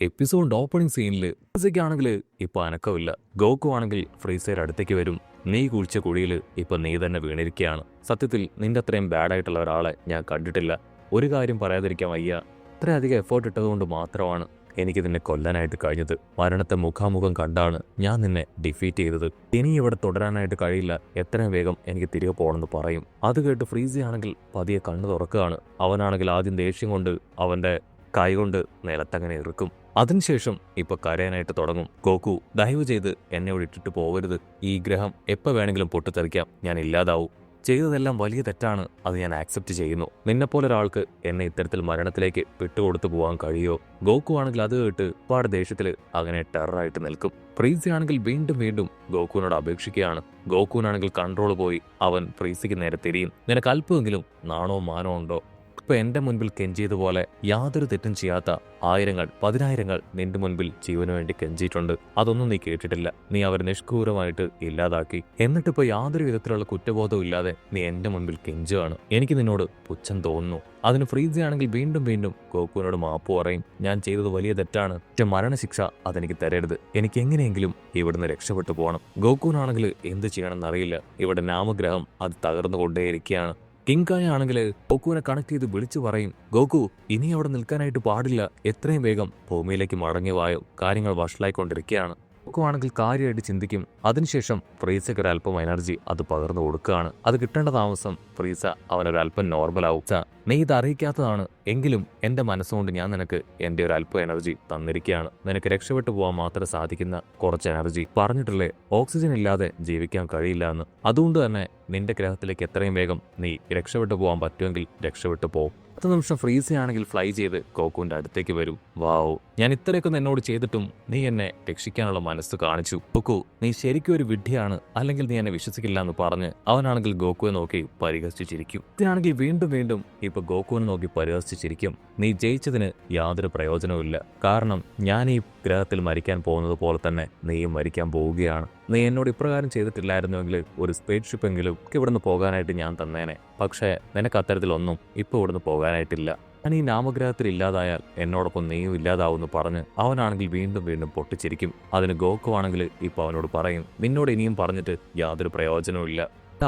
Episode opening സീനിൽ ഫ്രീസയ്ക്കാണെങ്കിൽ ഇപ്പൊ അനക്കമില്ല. Goku ആണെങ്കിൽ ഫ്രീസയുടെ അടുത്തേക്ക് വരും. നീ കുഴിച്ച കുഴിയിൽ ഇപ്പൊ നീ തന്നെ വീണിരിക്കുകയാണ്. സത്യത്തിൽ നിന്റെ അത്രയും ബാഡായിട്ടുള്ള ഒരാളെ ഞാൻ കണ്ടിട്ടില്ല. ഒരു കാര്യം പറയാതിരിക്കാൻ വയ്യ, അത്രയധികം എഫേർട്ട് ഇട്ടതുകൊണ്ട് മാത്രമാണ് എനിക്ക് നിന്നെ കൊല്ലാനായിട്ട് കഴിഞ്ഞത്. മരണത്തെ മുഖാമുഖം കണ്ടാണ് ഞാൻ നിന്നെ ഡിഫീറ്റ് ചെയ്തത്. ഇനി ഇവിടെ തുടരാനായിട്ട് കഴിയില്ല, എത്രയും വേഗം എനിക്ക് തിരികെ പോകണമെന്ന് പറയും. അത് കേട്ട് ഫ്രീസി ആണെങ്കിൽ പതിയെ കണ്ണു തുറക്കുകയാണ്. അവനാണെങ്കിൽ ആദ്യം ദേഷ്യം കൊണ്ട് അവന്റെ കൈകൊണ്ട് നിലത്തങ്ങനെ ഇറുക്കും. അതിനുശേഷം ഇപ്പൊ കരയാനായിട്ട് തുടങ്ങും. ഗോക്കു, ദയവ് ചെയ്ത് എന്നെ ഇട്ടിട്ട് പോകരുത്. ഈ ഗ്രഹം എപ്പോൾ വേണമെങ്കിലും പൊട്ടിത്തെറിക്കാം, ഞാൻ ഇല്ലാതാവും. ചെയ്തതെല്ലാം വലിയ തെറ്റാണ്, അത് ഞാൻ ആക്സെപ്റ്റ് ചെയ്യുന്നു. നിന്നെപ്പോലെ ഒരാൾക്ക് എന്നെ ഇത്തരത്തിൽ മരണത്തിലേക്ക് വിട്ടുകൊടുത്തു പോകാൻ കഴിയോ? ഗോക്കു ആണെങ്കിൽ അത് കേട്ട് ഒരുപാട് ദേഷ്യത്തിൽ അങ്ങനെ ടെററായിട്ട് നിൽക്കും. ഫ്രീസി ആണെങ്കിൽ വീണ്ടും വീണ്ടും ഗോക്കുവിനോട് അപേക്ഷിക്കുകയാണ്. ഗോക്കുവിനാണെങ്കിൽ കൺട്രോൾ പോയി. അവൻ ഫ്രീസിക്ക് നേരെ തിരിയും. നിനക്ക് അല്പമെങ്കിലും നാണോ മാനോ ഉണ്ടോ? ഇപ്പൊ എന്റെ മുൻപിൽ കെഞ്ചിയതുപോലെ യാതൊരു തെറ്റും ചെയ്യാത്ത ആയിരങ്ങൾ പതിനായിരങ്ങൾ നിന്റെ മുൻപിൽ ജീവന് വേണ്ടി കെഞ്ചിയിട്ടുണ്ട്. അതൊന്നും നീ കേട്ടിട്ടില്ല. നീ അവരെ നിഷ്ഠൂരമായിട്ട് ഇല്ലാതാക്കി. എന്നിട്ടിപ്പോ യാതൊരു വിധത്തിലുള്ള കുറ്റബോധവും ഇല്ലാതെ നീ എന്റെ മുൻപിൽ കെഞ്ചുകയാണ്. എനിക്ക് നിന്നോട് പുച്ഛം തോന്നുന്നു. അതിന് ഫ്രീസി ആണെങ്കിൽ വീണ്ടും വീണ്ടും ഗോക്കുവിനോട് മാപ്പ് പറയും. ഞാൻ ചെയ്തത് വലിയ തെറ്റാണ്, പക്ഷെ മരണശിക്ഷ അതെനിക്ക് തരരുത്. എനിക്ക് എങ്ങനെയെങ്കിലും ഇവിടുന്ന് രക്ഷപ്പെട്ടു പോകണം. ഗോക്കുവിനാണെങ്കിൽ എന്ത് ചെയ്യണമെന്നറിയില്ല. ഇവിടെ നാമഗ്രഹം അത് തകർന്നുകൊണ്ടേയിരിക്കുകയാണ്. കിങ്കായ ആണെങ്കിൽ ഗോക്കുവിനെ കണക്ട് ചെയ്ത് വിളിച്ചു പറയും, ഗോക്കു, ഇനി അവിടെ നിൽക്കാനായിട്ട് പാടില്ല. എത്രയും വേഗം ഭൂമിയിലേക്ക് മടങ്ങി വായോ, കാര്യങ്ങൾ വഷളായിക്കൊണ്ടിരിക്കുകയാണ്. ഗോക്കു ആണെങ്കിൽ കാര്യമായിട്ട് ചിന്തിക്കും. അതിനുശേഷം ഫ്രീസയ്ക്ക് ഒരല്പം എനർജി അത് പകർന്നു കൊടുക്കുകയാണ്. അത് കിട്ടേണ്ട താമസം ഫ്രീസ അവനൊരല്പം നോർമലാവും. നീ ഇത് അറിയിക്കാത്തതാണ് എങ്കിലും എന്റെ മനസ്സുകൊണ്ട് ഞാൻ നിനക്ക് എന്റെ ഒരു അല്പം എനർജി തന്നിരിക്കുകയാണ്. നിനക്ക് രക്ഷപ്പെട്ടു പോകാൻ മാത്രം സാധിക്കുന്ന കുറച്ച് എനർജി. പറഞ്ഞിട്ടില്ലേ ഓക്സിജൻ ഇല്ലാതെ ജീവിക്കാൻ കഴിയില്ല എന്ന്. അതുകൊണ്ട് തന്നെ നിന്റെ ഗ്രഹത്തിലേക്ക് എത്രയും വേഗം നീ രക്ഷപ്പെട്ടു പോകാൻ പറ്റുമെങ്കിൽ രക്ഷപ്പെട്ടു പോകും. 10 നിമിഷം ഫ്രീസി ആണെങ്കിൽ ഫ്ലൈ ചെയ്ത് ഗോക്കുവിന്റെ അടുത്തേക്ക് വരും. വാവ്, ഞാൻ ഇത്രയൊക്കെ എന്നോട് ചെയ്തിട്ടും നീ എന്നെ രക്ഷിക്കാനുള്ള മനസ്സ് കാണിച്ചു. ഗോക്കു, നീ ശരിക്കും ഒരു വിഡ്ഢിയാണ്, അല്ലെങ്കിൽ നീ എന്നെ വിശ്വസിക്കില്ല എന്ന് പറഞ്ഞ് അവനാണെങ്കിൽ ഗോക്കുവിനെ നോക്കി പരിഹസിച്ചു ചിരിക്കും. ഇതിനാണെങ്കിൽ വീണ്ടും വീണ്ടും ഇപ്പൊ ഗോക്കുവിനെ നോക്കി പരിഹസിച്ചു ചിരിക്കും. നീ ജയിച്ചതിന് യാതൊരു പ്രയോജനവുമില്ല. കാരണം ഞാൻ ഈ ഗ്രഹത്തിൽ മരിക്കാൻ പോകുന്നത് പോലെ തന്നെ നീയും മരിക്കാൻ പോവുകയാണ്. നീ എന്നോട് ഇപ്രകാരം ചെയ്തിട്ടില്ലായിരുന്നുവെങ്കിൽ ഒരു സ്പേസ് ഷിപ്പ് എങ്കിലും ഇവിടുന്ന് പോകാനായിട്ട് ഞാൻ തന്നേനെ. പക്ഷേ നിനക്ക് അത്തരത്തിലൊന്നും ഇപ്പോൾ ഇവിടുന്ന് പോകാനായിട്ടില്ല. ഞാൻ ഈ നാമഗ്രഹത്തിൽ ഇല്ലാതായാൽ എന്നോടൊപ്പം നീയും ഇല്ലാതാവുമെന്ന് പറഞ്ഞ് അവനാണെങ്കിൽ വീണ്ടും വീണ്ടും പൊട്ടിച്ചിരിക്കും. അതിന് ഗോക്കു ആണെങ്കിൽ ഇപ്പൊ അവനോട് പറയും, നിന്നോട് ഇനിയും പറഞ്ഞിട്ട് യാതൊരു പ്രയോജനവും ഇല്ല.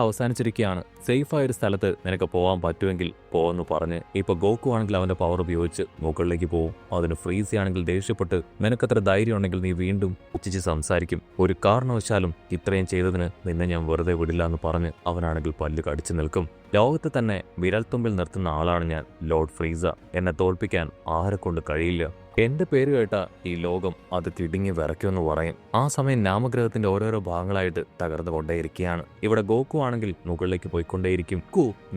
അവസാനിച്ചിരിക്കുകയാണ്. സേഫായൊരു സ്ഥലത്ത് നിനക്ക് പോകാൻ പറ്റുമെങ്കിൽ പോവെന്ന് പറഞ്ഞ് ഇപ്പൊ ഗോക്കു ആണെങ്കിൽ അവന്റെ പവർ ഉപയോഗിച്ച് മുകളിലേക്ക് പോകും. അതിന് ഫ്രീസി ആണെങ്കിൽ ദേഷ്യപ്പെട്ട്, നിനക്കത്ര ധൈര്യം ഉണ്ടെങ്കിൽ നീ വീണ്ടും ഉച്ചിച്ച് സംസാരിക്കും. ഒരു കാരണവശാലും ഇത്രയും ചെയ്തതിന് നിന്നെ ഞാൻ വെറുതെ വിടില്ല എന്ന് പറഞ്ഞ് അവനാണെങ്കിൽ പല്ല് കടിച്ചു നിൽക്കും. ലോകത്തെ തന്നെ വിരൽത്തുമ്പിൽ നിർത്തുന്ന ആളാണ് ഞാൻ, ലോർഡ് ഫ്രീസ. എന്നെ തോൽപ്പിക്കാൻ ആരെ കൊണ്ട് കഴിയില്ല. എന്റെ പേര് കേട്ട ഈ ലോകം അത് കിടുങ്ങി വിറയ്ക്കുമെന്ന് പറയും. ആ സമയം നാമഗ്രഹത്തിന്റെ ഓരോരോ ഭാഗങ്ങളായിട്ട് തകർന്നുകൊണ്ടേയിരിക്കുകയാണ്. ഇവിടെ ഗോക്കു ആണെങ്കിൽ മുകളിലേക്ക് പോയിക്കൊണ്ടേയിരിക്കും.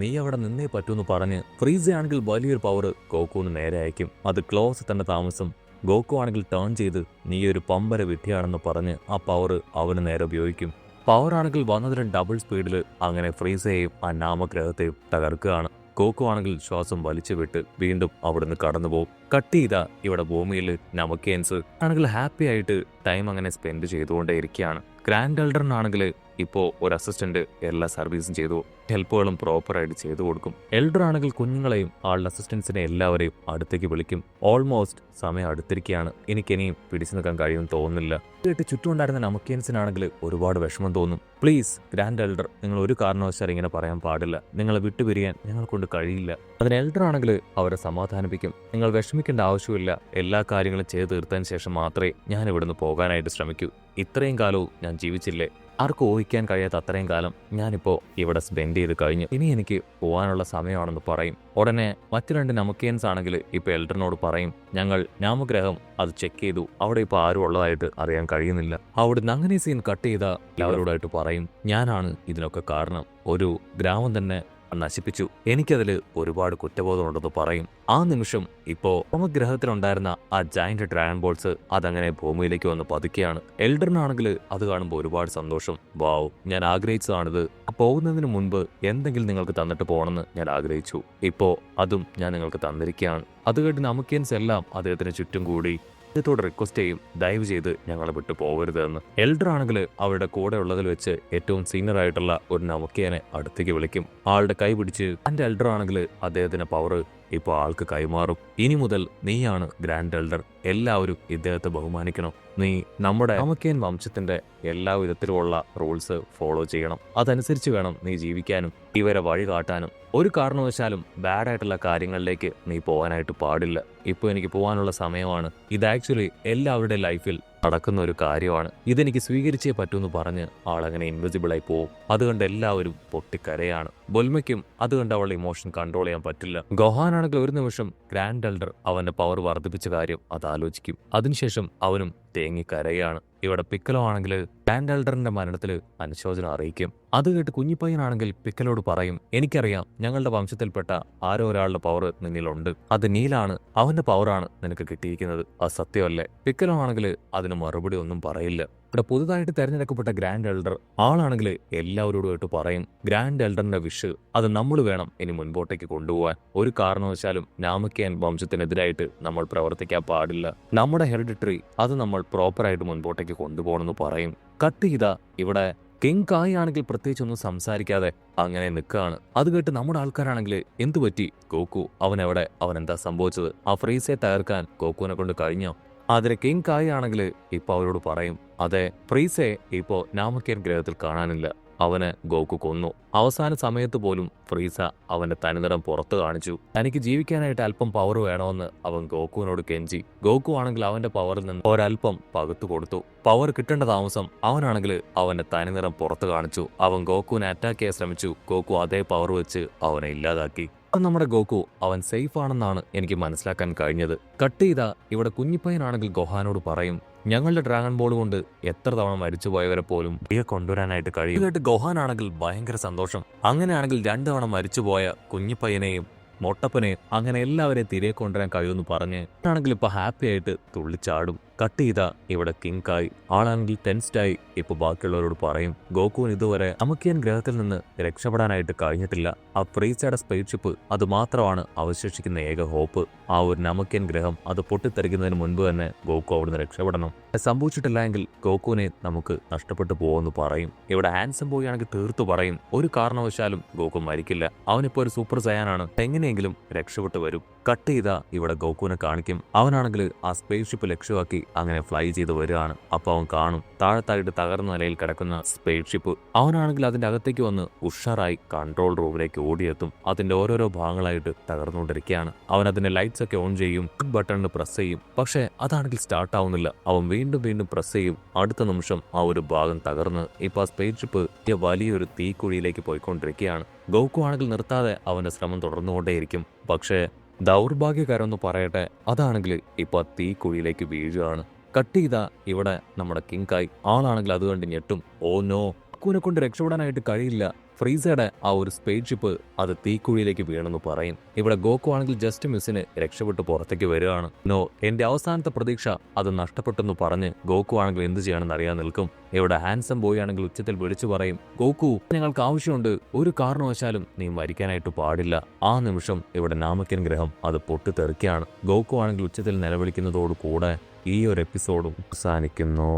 നീ അവിടെ നിന്നേ പറ്റൂന്ന് പറഞ്ഞ് ഫ്രീസ ആണെങ്കിൽ വലിയൊരു പവർ ഗോക്കുവിന് നേരെ അയക്കും. അത് ക്ലോസ് തന്നെ താമസം. ഗോക്കു ആണെങ്കിൽ ടേൺ ചെയ്ത് നീ ഒരു പമ്പര വിദ്യയാണെന്ന് പറഞ്ഞ് ആ പവർ അവന് നേരെ ഉപയോഗിക്കും. പവർ ആണെങ്കിൽ വന്നതിന് ഡബിൾ സ്പീഡിൽ അങ്ങനെ ഫ്രീസയെയും ആ നാമഗ്രഹത്തെയും തകർക്കുകയാണ്. ഗോക്കു ആണെങ്കിൽ ശ്വാസം വലിച്ചു വിട്ട് വീണ്ടും അവിടുന്ന് കടന്നുപോകും. കട്ട് ചെയ്ത ഇവിടെ ഭൂമിയിൽ നമക്കേൻസ് ആണെങ്കിൽ ഹാപ്പി ആയിട്ട് ടൈം അങ്ങനെ സ്പെൻഡ് ചെയ്തുകൊണ്ടേയിരിക്കുകയാണ്. ഗ്രാൻഡ് എൽഡറിനാണെങ്കിൽ ഇപ്പോൾ ഒരു അസിസ്റ്റന്റ് എല്ലാ സർവീസും ചെയ്തു, ഹെൽപ്പുകളും പ്രോപ്പറായിട്ട് ചെയ്തു കൊടുക്കും. എൽഡർ ആണെങ്കിൽ കുഞ്ഞുങ്ങളെയും ആളുടെ അസിസ്റ്റൻസിനെ എല്ലാവരെയും അടുത്തേക്ക് വിളിക്കും. ഓൾമോസ്റ്റ് സമയം അടുത്തിരിക്കുകയാണ്, എനിക്കിനിയും പിടിച്ചു നിൽക്കാൻ കഴിയുമെന്ന് തോന്നുന്നില്ല. കേട്ട് ചുറ്റുമുണ്ടായിരുന്ന നമക്കേൻസിനാണെങ്കിൽ ഒരുപാട് വിഷമം തോന്നും. പ്ലീസ് ഗ്രാൻഡ് എൽഡർ, നിങ്ങൾ ഒരു കാരണവശാലും ഇങ്ങനെ പറയാൻ പാടില്ല. നിങ്ങളെ വിട്ടുപിരിയാൻ ഞങ്ങളെ കൊണ്ട് കഴിയില്ല. അതിന് എൽഡർ ആണെങ്കിൽ അവരെ സമാധാനിപ്പിക്കും. നിങ്ങൾ വിഷമിക്കേണ്ട ആവശ്യമില്ല, എല്ലാ കാര്യങ്ങളും ചെയ്ത് തീർത്തതിന് ശേഷം മാത്രമേ ഞാൻ ഇവിടുന്ന് പോകാനായിട്ട് ശ്രമിക്കൂ. ഇത്രയും കാലവും ഞാൻ ജീവിച്ചില്ലേ, ആർക്കും ഊഹിക്കാൻ കഴിയാത്ത അത്രയും കാലം ഞാനിപ്പോൾ ഇവിടെ സ്പെൻഡ് ചെയ്ത് കഴിഞ്ഞു. ഇനി എനിക്ക് പോകാനുള്ള സമയമാണെന്ന് പറയും. ഉടനെ മറ്റു 2 നമക്കേൻസ് ആണെങ്കിൽ ഇപ്പൊ എൽഡറിനോട് പറയും, ഞങ്ങൾ നാമഗ്രഹം അത് ചെക്ക് ചെയ്തു, അവിടെ ഇപ്പൊ ആരും ഉള്ളതായിട്ട് അറിയാൻ കഴിയുന്നില്ല. അവിടുന്ന് അങ്ങനെ സീൻ കട്ട് ചെയ്ത എല്ലാവരോടായിട്ട് പറയും, ഞാനാണ് ഇതിനൊക്കെ കാരണം. ഒരു ഗ്രാമം തന്നെ നശിപ്പിച്ചു, എനിക്കതിൽ ഒരുപാട് കുറ്റബോധമുണ്ടെന്ന് പറയും. ആ നിമിഷം ഇപ്പോ ഗ്രഹത്തിലുണ്ടായിരുന്ന ആ ജയന്റ് ഡ്രാഗൺ ബോൾസ് അതങ്ങനെ ഭൂമിയിലേക്ക് വന്ന് പതുക്കെയാണ്. എൽഡറിനാണെങ്കിൽ അത് കാണുമ്പോൾ ഒരുപാട് സന്തോഷം. വാവ്, ഞാൻ ആഗ്രഹിച്ചതാണിത്. പോകുന്നതിന് മുൻപ് എന്തെങ്കിലും നിങ്ങൾക്ക് തന്നിട്ട് പോകണമെന്ന് ഞാൻ ആഗ്രഹിച്ചു. ഇപ്പോ അതും ഞാൻ നിങ്ങൾക്ക് തന്നിരിക്കുകയാണ്. അത് കേട്ട് നമക്കേൻസ് എല്ലാം അദ്ദേഹത്തിന് ചുറ്റും കൂടി അദ്ദേഹത്തോട് റിക്വസ്റ്റ് ചെയ്യും, ദയവ് ചെയ്ത് ഞങ്ങളെ വിട്ടു പോകരുതെന്ന്. എൽഡർ ആണെങ്കിൽ അവരുടെ കൂടെ ഉള്ളതിൽ വെച്ച് ഏറ്റവും സീനിയർ ആയിട്ടുള്ള ഒരു നമക്കേനെ അടുത്തേക്ക് വിളിക്കും. ആളുടെ കൈ പിടിച്ച് എൽഡർ ആണെങ്കിൽ അദ്ദേഹത്തിന്റെ പവർ ഇപ്പോൾ ആൾക്ക് കൈമാറും. ഇനി മുതൽ നീയാണ് ഗ്രാൻഡ് എൽഡർ. എല്ലാവരും ഇദ്ദേഹത്തെ ബഹുമാനിക്കണം. നീ നമ്മുടെ നാമക്കേൻ വംശത്തിന്റെ എല്ലാ വിധത്തിലുമുള്ള റൂൾസ് ഫോളോ ചെയ്യണം. അതനുസരിച്ച് വേണം നീ ജീവിക്കാനും ഇവരെ വഴി കാട്ടാനും. ഒരു കാരണവശാലും ബാഡായിട്ടുള്ള കാര്യങ്ങളിലേക്ക് നീ പോകാനായിട്ട് പാടില്ല. ഇപ്പോൾ എനിക്ക് പോകാനുള്ള സമയമാണ്. ഇത് ആക്ച്വലി എല്ലാവരുടെ ലൈഫിൽ നടക്കുന്ന ഒരു കാര്യമാണ്. ഇതെനിക്ക് സ്വീകരിച്ചേ പറ്റൂന്ന് പറഞ്ഞ് ആളങ്ങനെ ഇൻവിസിബിളായി പോവും. അതുകൊണ്ട് എല്ലാവരും പൊട്ടിക്കരയാണ്. ബൊൽമയ്ക്കും അതുകൊണ്ട് അവളുടെ ഇമോഷൻ കൺട്രോൾ ചെയ്യാൻ പറ്റില്ല. ഗോഹാനാണെങ്കിൽ ഒരു നിമിഷം ഗ്രാൻഡ് എൽഡർ അവന്റെ പവർ വർദ്ധിപ്പിച്ച കാര്യം അത് ആലോചിക്കും. അതിനുശേഷം അവനും തേങ്ങിക്കരയാണ്. ഇവിടെ പിക്കലോ ആണെങ്കിൽ ഗ്രാൻഡ് എൽഡറിന്റെ മരണത്തിൽ അനുശോചനം അറിയിക്കും. അത് കേട്ട് കുഞ്ഞിപ്പയ്യനാണെങ്കിൽ പിക്കലോട് പറയും, എനിക്കറിയാം ഞങ്ങളുടെ വംശത്തിൽപ്പെട്ട ആരോ ഒരാളുടെ പവർ നിന്നിലുണ്ട്. അത് നീലാണ്. അവന്റെ പവറാണ് നിനക്ക് കിട്ടിയിരിക്കുന്നത്. അത് സത്യമല്ലേ? പിക്കലോ ആണെങ്കിൽ അതിന് മറുപടി ഒന്നും പറയില്ല. ഇവിടെ പുതുതായിട്ട് തെരഞ്ഞെടുക്കപ്പെട്ട ഗ്രാൻഡ് എൽഡർ ആളാണെങ്കിൽ എല്ലാവരോടുമായിട്ട് പറയും, ഗ്രാൻഡ് എൽഡറിന്റെ വിഷ് അത് നമ്മൾ വേണം ഇനി മുൻപോട്ടേക്ക് കൊണ്ടുപോകാൻ. ഒരു കാരണവശാലും നാമക്കേൻ വംശത്തിനെതിരായിട്ട് നമ്മൾ പ്രവർത്തിക്കാൻ പാടില്ല. നമ്മുടെ ഹെറിഡിറ്ററി അത് നമ്മൾ പ്രോപ്പറായിട്ട് മുൻപോട്ടേക്ക് കൊണ്ടുപോകണമെന്ന് പറയും. കട്ട് ചെയ്താ ഇവിടെ കിങ് കായ് ആണെങ്കിൽ പ്രത്യേകിച്ച് ഒന്നും സംസാരിക്കാതെ അങ്ങനെ നിൽക്കുകയാണ്. അത് കേട്ട് നമ്മുടെ ആൾക്കാരാണെങ്കിൽ എന്തു പറ്റി ഗോക്കു, അവൻ എവിടെ, അവൻ എന്താ സംഭവിച്ചത്? ആ ഫ്രീസെ തകർക്കാൻ ഗോക്കുവിനെ കൊണ്ട് കഴിഞ്ഞോ? അതിന് കിങ് കായ് ആണെങ്കിൽ ഇപ്പൊ അവരോട് പറയും, അതെ, ഫ്രീസെ ഇപ്പോ നാമക്കേൻ ഗ്രഹത്തിൽ കാണാനില്ല. അവന് ഗോക്കു കൊന്നു. അവസാന സമയത്ത് പോലും ഫ്രീസ അവന്റെ തനിനിറം പുറത്തു കാണിച്ചു. തനിക്ക് ജീവിക്കാനായിട്ട് അല്പം പവർ വേണമെന്ന് അവൻ ഗോക്കുവിനോട് കെഞ്ചി. ഗോക്കു ആണെങ്കിൽ അവന്റെ പവറിൽ നിന്ന് ഒരൽപ്പം പകുത്തു കൊടുത്തു. പവർ കിട്ടേണ്ട താമസം അവനാണെങ്കിൽ അവന്റെ തനിനിറം പുറത്തു കാണിച്ചു. അവൻ ഗോക്കുവിനെ അറ്റാക്ക് ചെയ്യാൻ ശ്രമിച്ചു. ഗോക്കു അതേ പവർ വെച്ച് അവനെ ഇല്ലാതാക്കി. നമ്മുടെ ഗോക്കു അവൻ സേഫ് ആണെന്നാണ് എനിക്ക് മനസ്സിലാക്കാൻ കഴിഞ്ഞത്. കട്ട് ചെയ്ത ഇവിടെ കുഞ്ഞിപ്പയ്യനാണെങ്കിൽ ഗോഹാനോട് പറയും, ഞങ്ങളുടെ ഡ്രാഗൺ ബോൾ കൊണ്ട് എത്ര തവണ മരിച്ചുപോയവരെ പോലും തിരികെ കൊണ്ടുവരാനായിട്ട് കഴിയും. കേട്ട് ഗോഹാനാണെങ്കിൽ ഭയങ്കര സന്തോഷം. അങ്ങനെയാണെങ്കിൽ 2 തവണ മരിച്ചുപോയ കുഞ്ഞിപ്പയ്യനെയും മൊട്ടപ്പനെയും അങ്ങനെ എല്ലാവരെയും തിരികെ കൊണ്ടുവരാൻ കഴിയുമെന്ന് പറഞ്ഞ് ആണെങ്കിൽ ഇപ്പൊ ഹാപ്പി ആയിട്ട് തുള്ളിച്ചാടും. കട്ട് ചെയ്ത ഇവിടെ കിങ് കായ് ആളാണെങ്കിൽ ടെൻസ്ഡായി ഇപ്പൊ ബാക്കിയുള്ളവരോട് പറയും, ഗോക്കുവിന് ഇതുവരെ നാമക്കേൻ ഗ്രഹത്തിൽ നിന്ന് രക്ഷപ്പെടാനായിട്ട് കഴിഞ്ഞിട്ടില്ല. ആ ഫ്രീസയുടെ സ്പേസ്ഷിപ്പ് അത് മാത്രമാണ് അവശേഷിക്കുന്ന ഏക ഹോപ്പ്. ആ ഒരു നാമക്കേൻ ഗ്രഹം അത് പൊട്ടിത്തെറിക്കുന്നതിന് മുൻപ് തന്നെ ഗോക്കു അവിടുന്ന് രക്ഷപ്പെടണം. സംഭവിച്ചിട്ടില്ല എങ്കിൽ ഗോക്കുവിനെ നമുക്ക് നഷ്ടപ്പെട്ടു പോകുമെന്ന് പറയും. ഇവിടെ ഹാൻസം ബോയ് ആണെങ്കിൽ തീർത്തു പറയും, ഒരു കാരണവശാലും ഗോക്കു മരിക്കില്ല. അവനിപ്പോ ഒരു സൂപ്പർ സയാനാണ്, എങ്ങനെയെങ്കിലും രക്ഷപ്പെട്ടു വരും. കട്ട് ചെയ്ത ഇവിടെ ഗോക്കുവിനെ കാണിക്കും. അവനാണെങ്കിൽ ആ സ്പേസ്ഷിപ്പ് ലക്ഷ്യമാക്കി അങ്ങനെ ഫ്ലൈ ചെയ്ത് വരികയാണ്. അപ്പൊ അവൻ കാണും താഴത്തായിട്ട് തകർന്ന നിലയിൽ കിടക്കുന്ന സ്പേസ്ഷിപ്പ്. അവനാണെങ്കിൽ അതിന്റെ അകത്തേക്ക് വന്ന് ഉഷാറായി കൺട്രോൾ റൂമിലേക്ക് ഓടിയെത്തും. അതിന്റെ ഓരോരോ ഭാഗങ്ങളായിട്ട് തകർന്നുകൊണ്ടിരിക്കുകയാണ്. അവൻ അതിന്റെ ലൈറ്റ്സ് ഒക്കെ ഓൺ ചെയ്യും, ബട്ടണിന് പ്രസ് ചെയ്യും. പക്ഷെ അതാണെങ്കിൽ സ്റ്റാർട്ട് ആവുന്നില്ല. അവൻ വീണ്ടും വീണ്ടും പ്രസ് ചെയ്യും. അടുത്ത നിമിഷം ആ ഒരു ഭാഗം തകർന്ന് ഇപ്പൊ ആ സ്പേസ്ഷിപ്പ് വലിയൊരു തീക്കുഴിയിലേക്ക് പോയിക്കൊണ്ടിരിക്കുകയാണ്. ഗോക്കു ആണെങ്കിൽ നിർത്താതെ അവന്റെ ശ്രമം തുടർന്നുകൊണ്ടേയിരിക്കും. പക്ഷേ ദൗർഭാഗ്യകരമെന്ന് പറയട്ടെ, അതാണെങ്കിൽ ഇപ്പൊ തീക്കുഴിയിലേക്ക് വീഴുകയാണ്. കട്ട് ചെയ്ത ഇവിടെ നമ്മുടെ കിങ് കായ് ആളാണെങ്കിൽ അത് കണ്ട് ഞെട്ടും. ഓ നോ, ഗോക്കുവിനെ കൊണ്ട് രക്ഷപ്പെടാനായിട്ട് കഴിയില്ല. ഫ്രീസയുടെ ആ ഒരു സ്പേസ്ഷിപ്പ് അത് തീക്കുഴിയിലേക്ക് വീണെന്ന് പറയും. ഇവിടെ ഗോക്കു ആണെങ്കിൽ ജസ്റ്റ് മിസ്സിന് രക്ഷപ്പെട്ട് പുറത്തേക്ക് വരികയാണ്. നോ, എന്റെ അവസാനത്തെ പ്രതീക്ഷ അത് നഷ്ടപ്പെട്ടെന്ന് പറഞ്ഞ് ഗോക്കു ആണെങ്കിൽ എന്ത് ചെയ്യണമെന്ന് അറിയാൻ നിൽക്കും. ഇവിടെ ഹാൻസം ബോയ് ആണെങ്കിൽ ഉച്ചത്തിൽ വിളിച്ചു പറയും, ഗോക്കു ഞങ്ങൾക്ക് ആവശ്യമുണ്ട്, ഒരു കാരണവശാലും നീ മരിക്കാനായിട്ട് പാടില്ല. ആ നിമിഷം ഇവിടെ നാമക്കേൻ ഗ്രഹം അത് പൊട്ടിത്തെറിക്കുകയാണ്. ഗോക്കു ആണെങ്കിൽ ഉച്ചത്തിൽ നിലവിളിക്കുന്നതോടുകൂടെ ഈ ഒരു എപ്പിസോഡും അവസാനിക്കുന്നു.